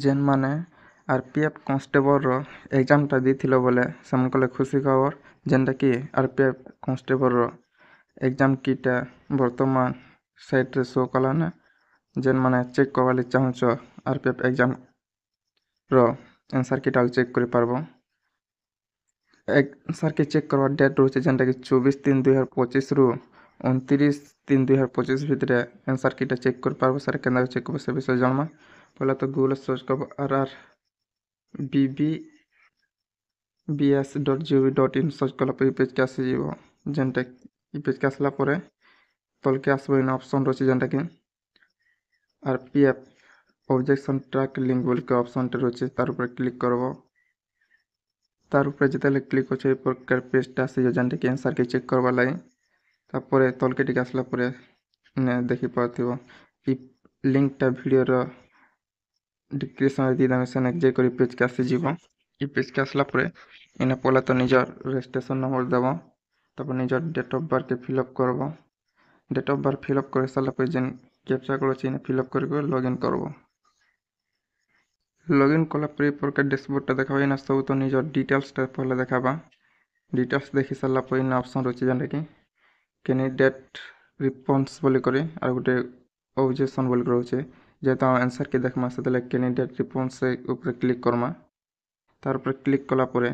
जेन माने RPF constable एग्जामटा देथिलो बोले सेमनकले खुशी खबर जेनटा कि आरपीएफ कॉन्स्टेबल एग्जाम कीटा वर्तमान साइट रे शो कलाने जेन माने चेक करवाली चाहूच आरपीएफ एग्जाम रो आंसर कीटा चेक कर पारबो। आंसर के चेक करवा डेट रोचे जेनटा कि 24/3/2025 रु 29/3/2025 भितर आंसर कीटा चेक कर पारबो। सर केंद्र चेक करबो से विषय जानमा पहला तो गूगल सर्च करबो rrbbs.gov.in सर्च कला पे पेज के आसी जीवो जेनटा ई पेज के आसला परे तल के आसबो इन ऑप्शन रोचे जेनटा कि आरपीएफ ऑब्जेक्शन ट्रैक लिंक बोल के ऑप्शन टे रोचे तार ऊपर क्लिक करबो। तार ऊपर जेतेले क्लिक होचे ए प्रकार पेज टा आसी जेनटा कि आंसर के चेक करबा लाई तापर तल के टिके आसला परे ने देखि पाथिबो ई लिंक टा वीडियो रो डिस्क्रिप्शन दी दामे से जे करी पेज के आसी जीवो। ई पेज के आसला परे इने पहला तो निजर रजिस्ट्रेशन नंबर देबो तापर निजर डेट ऑफ बर्थ के फिलअप करबो। डेट ऑफ बर्थ फिलअप करे साला पे जेन कैप्चा कोड छै इने फिलअप करके लॉगिन करबो। लॉगिन कला पर प्रकार डैशबोर्ड टा देखाबो इना सब तो निजर डिटेल्स टा पहले देखाबा। डिटेल्स देखि साला पे इना ऑप्शन रोचे जेनटा कि कैंडिडेट रिस्पांस बोली करे और गोटे ऑब्जेक्शन बोली रोचे जेता आंसर के देखमा सेतले कैंडिडेट रिस्पांस से ऊपर क्लिक करमा। तार ऊपर क्लिक कला परे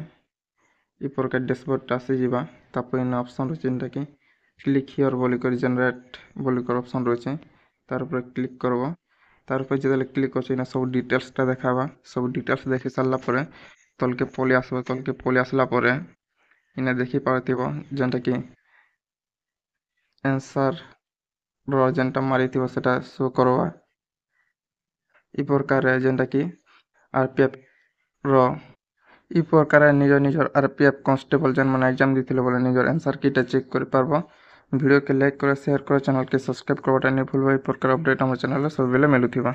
ई प्रकार डैशबोर्ड टा आसी जीवा तापर इन ऑप्शन रोचे जेनटा कि क्लिक हियर बोली कर जनरेट बोली कर ऑप्शन रोचे तार ऊपर क्लिक करबो। तार ऊपर जेतले क्लिक होचे इना सब डिटेल्स टा देखाबा। सब डिटेल्स देखि सारला परे तल के पले आसबो। तल के पले आसला परे इना देखि पारथिबो जेनटा कि आंसर रो जेनटा मारिथिबो सेटा शो करबा। ई प्रकार जेनटा कि आरपीएफ रो ई प्रकार निजर आरपीएफ कॉन्स्टेबल जेन माने एग्जाम दिथिले बोले निजर आंसर कीटा चेक कर पारबो। वीडियो के लाइक करो शेयर करो चैनल के सब्सक्राइब करवाटा नहीं भूलबो। ई प्रकार अपडेट हमर चैनल सब बेले मिलुथिबा।